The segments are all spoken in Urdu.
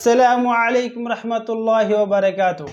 السلام علیکم رحمۃ اللہ وبرکاتہ۔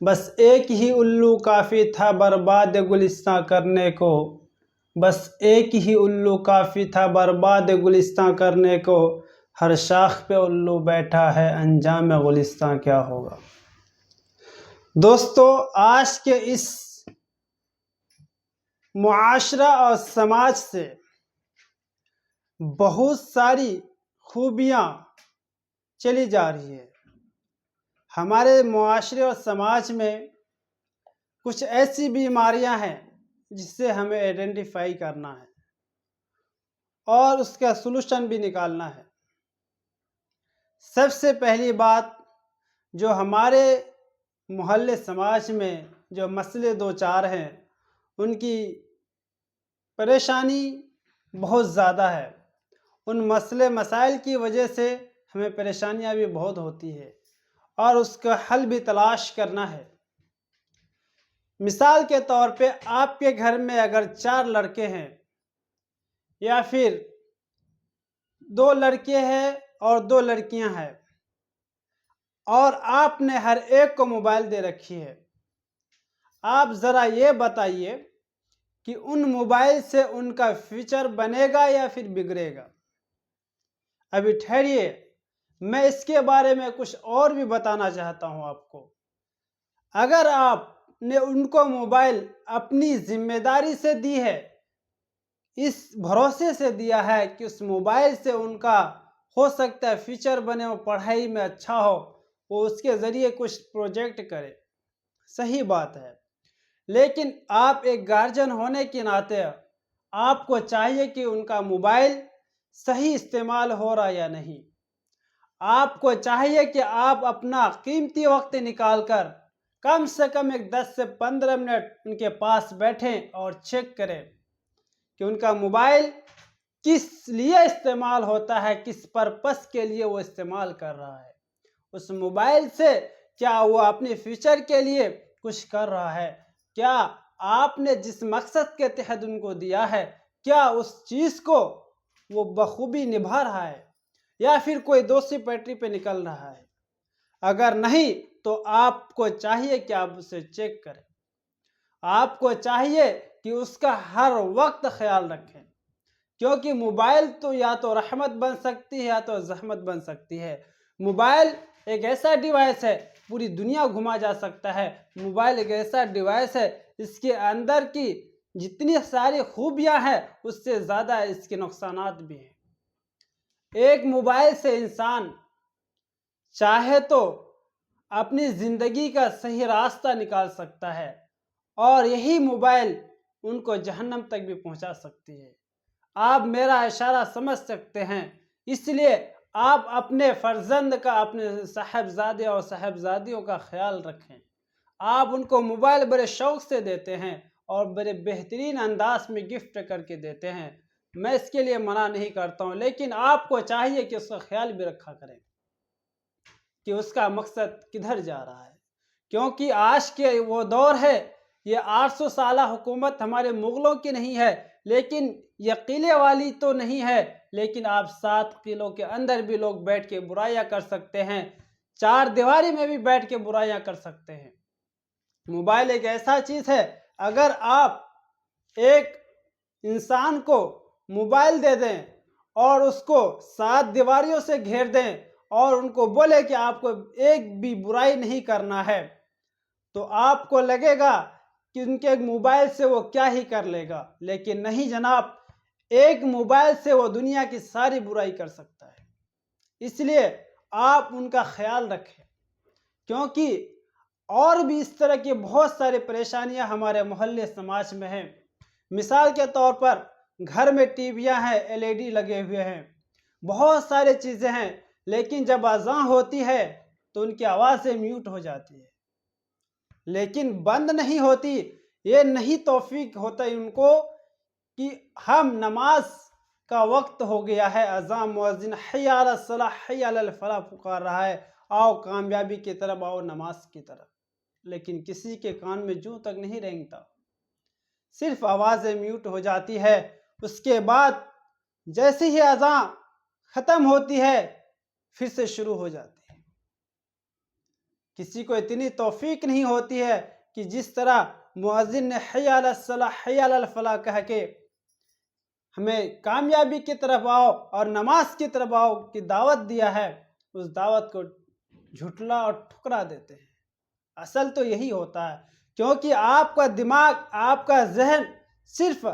بس ایک ہی الو کافی تھا برباد گلستاں کرنے کو، بس ایک ہی الو کافی تھا برباد گلستاں کرنے کو، ہر شاخ پہ الو بیٹھا ہے انجام گلستاں کیا ہوگا۔ دوستو، آج کے اس معاشرہ اور سماج سے بہت ساری خوبیاں چلی جا رہی ہے۔ ہمارے معاشرے اور سماج میں کچھ ایسی بیماریاں ہیں جس سے ہمیں آئیڈینٹیفائی کرنا ہے اور اس کا سلوشن بھی نکالنا ہے۔ سب سے پہلی بات، جو ہمارے محلے سماج میں جو مسئلے دو چار ہیں، ان کی پریشانی بہت زیادہ ہے۔ ان مسئلے مسائل کی وجہ سے ہمیں پریشانیاں بھی بہت ہوتی ہے اور اس کا حل بھی تلاش کرنا ہے۔ مثال کے طور پہ آپ کے گھر میں اگر 4 لڑکے ہیں یا پھر 2 لڑکے ہیں اور 2 لڑکیاں ہیں، اور آپ نے ہر ایک کو موبائل دے رکھی ہے، آپ ذرا یہ بتائیے کہ ان موبائل سے ان کا فیوچر بنے گا یا پھر بگڑے گا۔ ابھی ٹھہریے، میں اس کے بارے میں کچھ اور بھی بتانا چاہتا ہوں آپ کو۔ اگر آپ نے ان کو موبائل اپنی ذمہ داری سے دی ہے، اس بھروسے سے دیا ہے کہ اس موبائل سے ان کا ہو سکتا ہے فیوچر بنے، وہ پڑھائی میں اچھا ہو، وہ اس کے ذریعے کچھ پروجیکٹ کرے، صحیح بات ہے۔ لیکن آپ ایک گارجین ہونے کے ناطے آپ کو چاہیے کہ ان کا موبائل صحیح استعمال ہو رہا یا نہیں۔ آپ کو چاہیے کہ آپ اپنا قیمتی وقت نکال کر کم سے کم 10 سے 15 منٹ ان کے پاس بیٹھیں اور چیک کریں کہ ان کا موبائل کس لیے استعمال ہوتا ہے، کس پرپس کے لیے وہ استعمال کر رہا ہے۔ اس موبائل سے کیا وہ اپنے فیوچر کے لیے کچھ کر رہا ہے، کیا آپ نے جس مقصد کے تحت ان کو دیا ہے، کیا اس چیز کو وہ بخوبی نبھا رہا ہے یا پھر کوئی دوسری پیٹری پہ نکل رہا ہے۔ اگر نہیں تو آپ کو چاہیے کہ آپ اسے چیک کریں۔ آپ کو چاہیے کہ اس کا ہر وقت خیال رکھیں، کیونکہ موبائل تو یا تو رحمت بن سکتی ہے یا تو زحمت بن سکتی ہے۔ موبائل ایک ایسا ڈیوائس ہے، پوری دنیا گھما جا سکتا ہے۔ موبائل ایک ایسا ڈیوائس ہے، اس کے اندر کی جتنی ساری خوبیاں ہیں اس سے زیادہ اس کے نقصانات بھی ہیں۔ ایک موبائل سے انسان چاہے تو اپنی زندگی کا صحیح راستہ نکال سکتا ہے، اور یہی موبائل ان کو جہنم تک بھی پہنچا سکتی ہے۔ آپ میرا اشارہ سمجھ سکتے ہیں، اس لیے آپ اپنے فرزند کا، اپنے صاحبزادے اور صاحبزادیوں کا خیال رکھیں۔ آپ ان کو موبائل بڑے شوق سے دیتے ہیں اور بڑے بہترین انداز میں گفٹ کر کے دیتے ہیں، میں اس کے لیے منع نہیں کرتا ہوں، لیکن آپ کو چاہیے کہ اس کا خیال بھی رکھا کریں کہ اس کا مقصد کدھر جا رہا ہے۔ کیونکہ آج کے وہ دور ہے، یہ 800 سالہ حکومت ہمارے مغلوں کی نہیں ہے، لیکن یہ قلعے والی تو نہیں ہے، لیکن آپ 7 قلعوں کے اندر بھی لوگ بیٹھ کے برائیاں کر سکتے ہیں، 4 دیواری میں بھی بیٹھ کے برائیاں کر سکتے ہیں۔ موبائل ایک ایسا چیز ہے، اگر آپ ایک انسان کو موبائل دے دیں اور اس کو 7 دیواریوں سے گھیر دیں اور ان کو بولے کہ آپ کو ایک بھی برائی نہیں کرنا ہے، تو آپ کو لگے گا کہ ان کے موبائل سے وہ کیا ہی کر لے گا، لیکن نہیں جناب، ایک موبائل سے وہ دنیا کی ساری برائی کر سکتا ہے۔ اس لیے آپ ان کا خیال رکھیں، کیونکہ اور بھی اس طرح کی بہت ساری پریشانیاں ہمارے محلے سماج میں ہیں۔ مثال کے طور پر گھر میں ٹی ویاں ہیں، LED لگے ہوئے ہیں، بہت سارے چیزیں ہیں، لیکن جب اذان ہوتی ہے تو ان کی آوازیں میوٹ ہو جاتی ہے، لیکن بند نہیں ہوتی۔ یہ نہیں توفیق ہوتا ان کو کہ ہم نماز کا وقت ہو گیا ہے، اذان مؤذن حی علی الصلاح حی علی الفلاح پکار رہا ہے، آؤ کامیابی کی طرف، آؤ نماز کی طرف، لیکن کسی کے کان میں جوں تک نہیں رینگتا، صرف آوازیں میوٹ ہو جاتی ہے۔ اس کے بعد جیسے ہی اذان ختم ہوتی ہے پھر سے شروع ہو جاتی ہے۔ کسی کو اتنی توفیق نہیں ہوتی ہے کہ جس طرح مؤذن نے حی علی الصلاح حی علی الفلاح کہہ کے ہمیں کامیابی کی طرف آؤ اور نماز کی طرف آؤ کی دعوت دیا ہے، اس دعوت کو جھٹلا اور ٹھکرا دیتے ہیں۔ اصل تو یہی ہوتا ہے، کیونکہ آپ کا دماغ، آپ کا ذہن صرف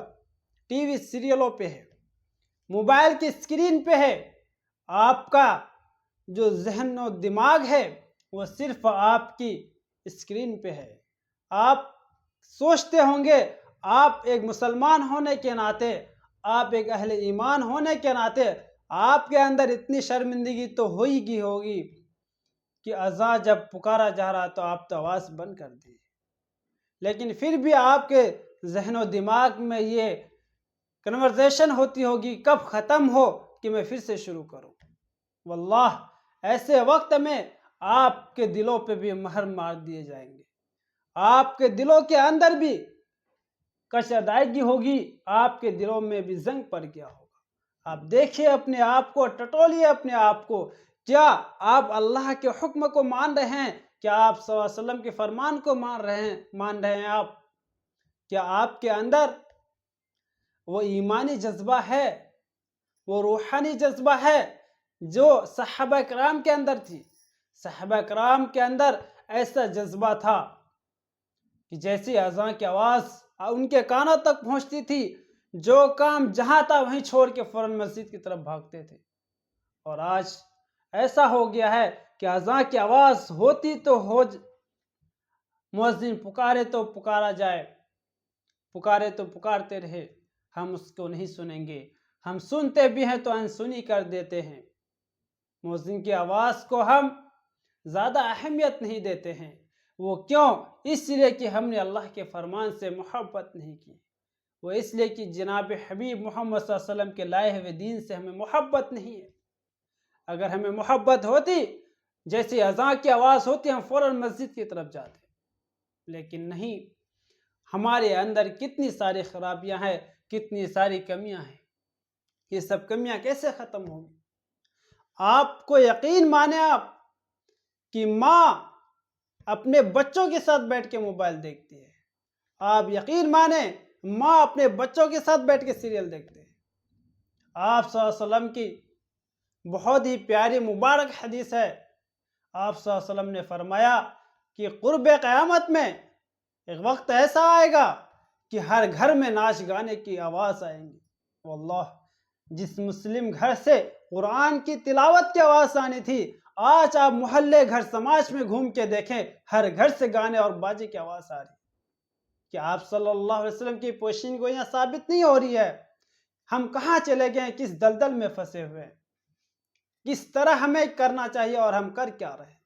ٹی وی سیریلوں پہ ہے، موبائل کی اسکرین پہ ہے۔ آپ کا جو ذہن و دماغ ہے وہ صرف آپ کی اسکرین پہ ہے۔ آپ سوچتے ہوں گے، آپ ایک مسلمان ہونے کے ناطے، آپ ایک اہل ایمان ہونے کے ناطے آپ کے اندر اتنی شرمندگی تو ہوگی کہ اذان جب پکارا جا رہا تو آپ تو آواز بند کر دی، لیکن پھر بھی آپ کے ذہن و دماغ میں یہ کنورزیشن ہوتی ہوگی کب ختم ہو کہ میں پھر سے شروع کروں۔ واللہ ایسے وقت میں آپ کے دلوں پہ بھی مہر مار دیے جائیں گے، آپ کے دلوں کے اندر بھی کشادائیگی ہوگی، آپ کے دلوں میں بھی زنگ پڑ گیا ہوگا۔ آپ دیکھیے اپنے آپ کو، ٹٹولیے اپنے آپ کو، کیا آپ اللہ کے حکم کو مان رہے ہیں؟ کیا آپ صلی اللہ علیہ وسلم کے فرمان کو مان رہے ہیں آپ؟ کیا آپ کے اندر وہ ایمانی جذبہ ہے، وہ روحانی جذبہ ہے جو صحابہ کرام کے اندر تھی؟ صحابہ کرام کے اندر ایسا جذبہ تھا کہ جیسی اذان کی آواز ان کے کانوں تک پہنچتی تھی، جو کام جہاں تھا وہیں چھوڑ کے فوراً مسجد کی طرف بھاگتے تھے۔ اور آج ایسا ہو گیا ہے کہ اذان کی آواز ہوتی تو مؤذن پکارے تو پکارا جائے، پکارے تو پکارتے رہے، ہم اس کو نہیں سنیں گے، ہم سنتے بھی ہیں تو انسنی کر دیتے ہیں۔ مؤذن کی آواز کو ہم زیادہ اہمیت نہیں دیتے ہیں۔ وہ کیوں؟ اس لیے کہ ہم نے اللہ کے فرمان سے محبت نہیں کی، وہ اس لیے کہ جناب حبیب محمد صلی اللہ علیہ وسلم کے لائے ہوئے دین سے ہمیں محبت نہیں ہے۔ اگر ہمیں محبت ہوتی، جیسے اذان کی آواز ہوتی ہم فوراً مسجد کی طرف جاتے، لیکن نہیں۔ ہمارے اندر کتنی ساری خرابیاں ہیں، کتنی ساری کمیاں ہیں، یہ سب کمیاں کیسے ختم ہوں گی؟ آپ کو یقین مانے آپ کہ ماں اپنے بچوں کے ساتھ بیٹھ کے موبائل دیکھتی ہے، آپ یقین مانیں ماں اپنے بچوں کے ساتھ بیٹھ کے سیریل دیکھتے ہیں۔ آپ صلی اللہ علیہ وسلم کی بہت ہی پیاری مبارک حدیث ہے، آپ صلی اللہ علیہ وسلم نے فرمایا کہ قرب قیامت میں ایک وقت ایسا آئے گا کہ ہر گھر میں ناچ گانے کی آواز آئیں گی۔ واللہ جس مسلم گھر سے قرآن کی تلاوت کی آواز آنی تھی، آج آپ محلے گھر سماج میں گھوم کے دیکھیں، ہر گھر سے گانے اور باجے کی آواز آ رہی۔ کہ آپ صلی اللہ علیہ وسلم کی پوشین گوئیاں ثابت نہیں ہو رہی ہے۔ ہم کہاں چلے گئے، کس دلدل میں پھنسے ہوئے، کس طرح ہمیں کرنا چاہیے اور ہم کر کیا رہے ہیں؟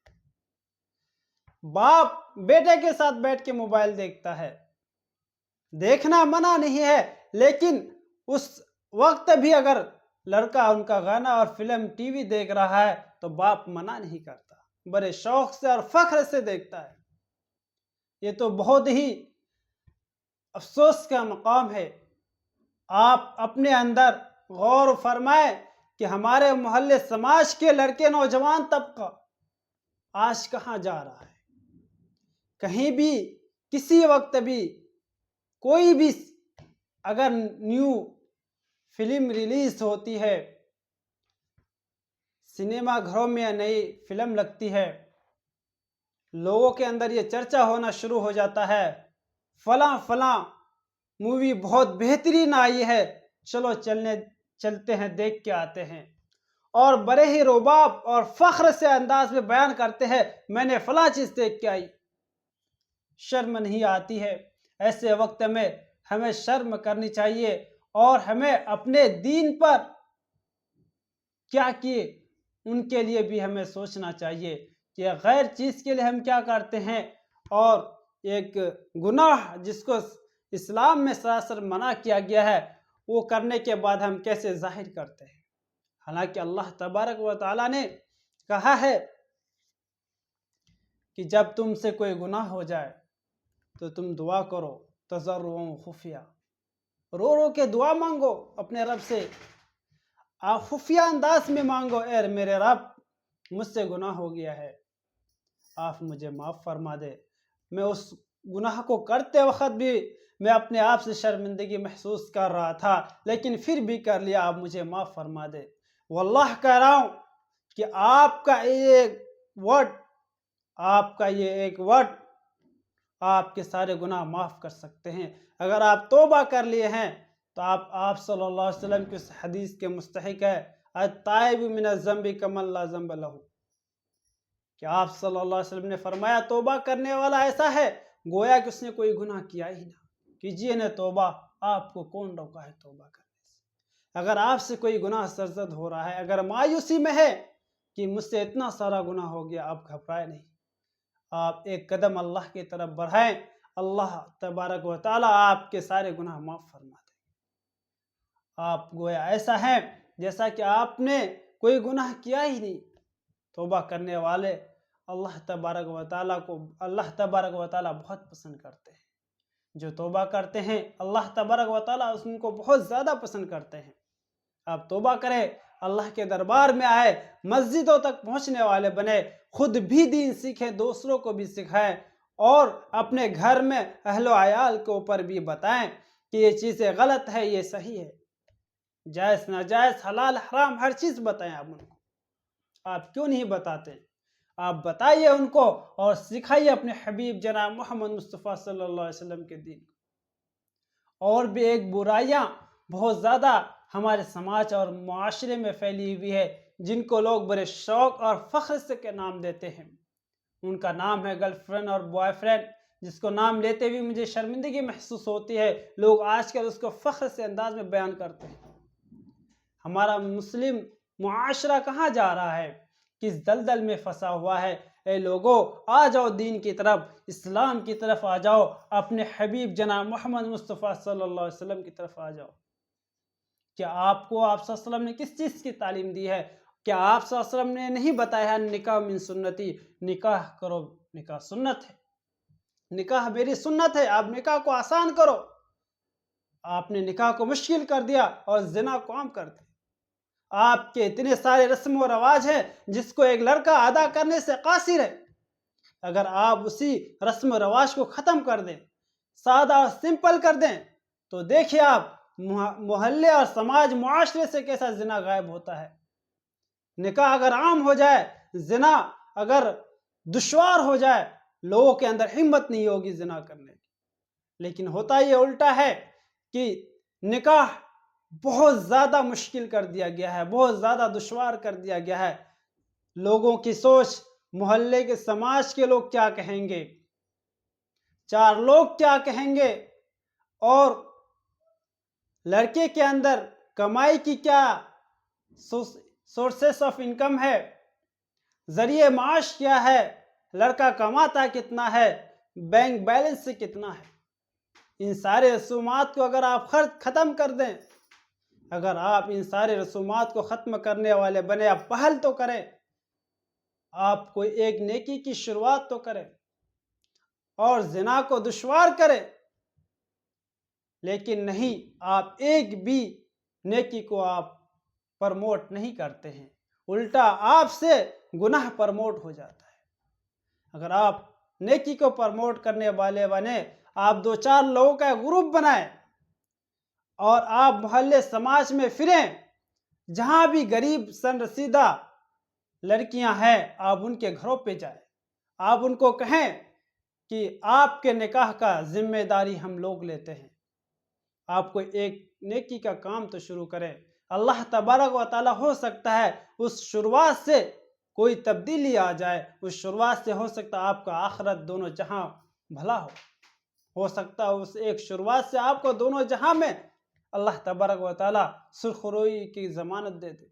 باپ بیٹے کے ساتھ بیٹھ کے موبائل دیکھتا ہے، دیکھنا منع نہیں ہے، لیکن اس وقت بھی اگر لڑکا ان کا گانا اور فلم ٹی وی دیکھ رہا ہے تو باپ منع نہیں کرتا، بڑے شوق سے اور فخر سے دیکھتا ہے۔ یہ تو بہت ہی افسوس کا مقام ہے۔ آپ اپنے اندر غور فرمائیں کہ ہمارے محلے سماج کے لڑکے نوجوان طبقہ آج کہاں جا رہا ہے؟ کہیں بھی کسی وقت بھی کوئی بھی اگر نیو فلم ریلیز ہوتی ہے، سنیما گھروں میں نئی فلم لگتی ہے، لوگوں کے اندر یہ چرچا ہونا شروع ہو جاتا ہے، فلاں فلاں مووی بہت بہترین آئی ہے، چلو چلتے ہیں دیکھ کے آتے ہیں، اور بڑے ہی رباب اور فخر سے انداز میں بیان کرتے ہیں میں نے فلاں چیز دیکھ کے آئی۔ شرم نہیں آتی ہے؟ ایسے وقت میں ہمیں شرم کرنی چاہیے اور ہمیں اپنے دین پر کیا کیے ان کے لیے بھی ہمیں سوچنا چاہیے کہ غیر چیز کے لیے ہم کیا کرتے ہیں، اور ایک گناہ جس کو اسلام میں سراسر منع کیا گیا ہے وہ کرنے کے بعد ہم کیسے ظاہر کرتے ہیں۔ حالانکہ اللہ تبارک و تعالیٰ نے کہا ہے کہ جب تم سے کوئی گناہ ہو جائے تو تم دعا کرو تضرعاً خفیہ، رو رو کے دعا مانگو اپنے رب سے، آپ خفیہ انداز میں مانگو، اے میرے رب مجھ سے گناہ ہو گیا ہے، آپ مجھے معاف فرما دے. میں اس گناہ کو کرتے وقت بھی میں اپنے آپ سے شرمندگی محسوس کر رہا تھا، لیکن پھر بھی کر لیا. آپ مجھے معاف فرما دے. واللہ کہہ رہا ہوں کہ آپ کا یہ ایک ورڈ آپ کے سارے گناہ معاف کر سکتے ہیں. اگر آپ توبہ کر لیے ہیں تو آپ صلی اللہ علیہ وسلم کی اس حدیث کے مستحق ہے، التائب من الذنب کمن لا ذنب لہ، کہ آپ صلی اللہ علیہ وسلم نے فرمایا توبہ کرنے والا ایسا ہے گویا کہ اس نے کوئی گناہ کیا ہی نہ. کیجئے نہ توبہ، آپ کو کون روکا ہے توبہ کرنے سے؟ اگر آپ سے کوئی گناہ سرزد ہو رہا ہے، اگر مایوسی میں ہے کہ مجھ سے اتنا سارا گناہ ہو گیا، آپ گھبرائے نہیں، آپ ایک قدم اللہ کی طرف بڑھائیں. اللہ تبارک و تعالیٰ آپ کے سارے گناہ معاف فرما دیں. آپ گویا ایسا ہے جیسا کہ آپ نے کوئی گناہ کیا ہی نہیں. توبہ کرنے والے اللہ تبارک و تعالیٰ بہت پسند کرتے ہیں. جو توبہ کرتے ہیں اللہ تبارک و تعالیٰ ان کو بہت زیادہ پسند کرتے ہیں. آپ توبہ کریں، اللہ کے دربار میں آئے، مسجدوں تک پہنچنے والے بنے، خود بھی دین سیکھیں، دوسروں کو بھی سکھائیں، اور اپنے گھر میں اہل و عیال کے اوپر بھی بتائیں کہ یہ چیزیں غلط ہے، یہ صحیح ہے، جائز ناجائز حلال حرام ہر چیز بتائیں. آپ ان کو، آپ کیوں نہیں بتاتے؟ آپ بتائیے ان کو اور سکھائیے اپنے حبیب جناب محمد مصطفیٰ صلی اللہ علیہ وسلم کے دین کو. اور بھی ایک برائیاں بہت زیادہ ہمارے سماج اور معاشرے میں پھیلی ہوئی ہے، جن کو لوگ بڑے شوق اور فخر سے کے نام دیتے ہیں. ان کا نام ہے گرل فرینڈ اور بوائے فرینڈ، جس کو نام لیتے ہوئے مجھے شرمندگی محسوس ہوتی ہے. لوگ آج کل اس کو فخر سے انداز میں بیان کرتے ہیں. ہمارا مسلم معاشرہ کہاں جا رہا ہے؟ کس دلدل میں پھنسا ہوا ہے؟ اے لوگو، آ جاؤ دین کی طرف، اسلام کی طرف آ جاؤ، اپنے حبیب جناب محمد مصطفیٰ صلی اللہ علیہ وسلم کی طرف آ جاؤ. کیا آپ کو آپ صلی اللہ علیہ وسلم نے کس چیز کی تعلیم دی ہے؟ کیا آپ صلی اللہ علیہ وسلم نے نہیں بتایا ہے نکاح من سنتی، نکاح کرو، نکاح سنت ہے، نکاح میری سنت ہے، آپ نکاح کو آسان کرو. آپ نے نکاح کو مشکل کر دیا اور زنا کو عام کر دیا. آپ کے اتنے سارے رسم و رواج ہیں جس کو ایک لڑکا ادا کرنے سے قاصر ہے. اگر آپ اسی رسم و رواج کو ختم کر دیں، سادہ اور سمپل کر دیں، تو دیکھیے آپ محلے اور سماج معاشرے سے کیسا زنا غائب ہوتا ہے. نکاح اگر عام ہو جائے، زنا اگر دشوار ہو جائے، لوگوں کے اندر ہمت نہیں ہوگی زنا کرنے کی. لیکن ہوتا یہ الٹا ہے کہ نکاح بہت زیادہ مشکل کر دیا گیا ہے، بہت زیادہ دشوار کر دیا گیا ہے. لوگوں کی سوچ، محلے کے سماج کے لوگ کیا کہیں گے، چار لوگ کیا کہیں گے، اور لڑکے کے اندر کمائی کی کیا سورسز آف انکم ہے، ذریعہ معاش کیا ہے، لڑکا کماتا کتنا ہے، بینک بیلنس سے کتنا ہے. ان سارے رسومات کو اگر آپ ختم کر دیں، اگر آپ ان سارے رسومات کو ختم کرنے والے بنے، آپ پہل تو کریں، آپ کوئی ایک نیکی کی شروعات تو کریں اور زنا کو دشوار کریں. لیکن نہیں، آپ ایک بھی نیکی کو آپ پرموٹ نہیں کرتے ہیں، الٹا آپ سے گناہ پرموٹ ہو جاتا ہے. اگر آپ نیکی کو پرموٹ کرنے والے بنے، آپ دو چار لوگوں کا گروپ بنائیں اور آپ محلے سماج میں پھریں، جہاں بھی غریب سن رسیدہ لڑکیاں ہیں، آپ ان کے گھروں پہ جائیں، آپ ان کو کہیں کہ آپ کے نکاح کا ذمہ داری ہم لوگ لیتے ہیں. آپ کو ایک نیکی کا کام تو شروع کریں. اللہ تبارک و تعالیٰ ہو سکتا ہے اس شروعات سے کوئی تبدیلی آ جائے، اس شروعات سے ہو سکتا ہے آپ کا آخرت دونوں جہاں بھلا ہو سکتا ہے اس ایک شروعات سے آپ کو دونوں جہاں میں اللہ تبارک و تعالیٰ سرخروئی کی ضمانت دے دے.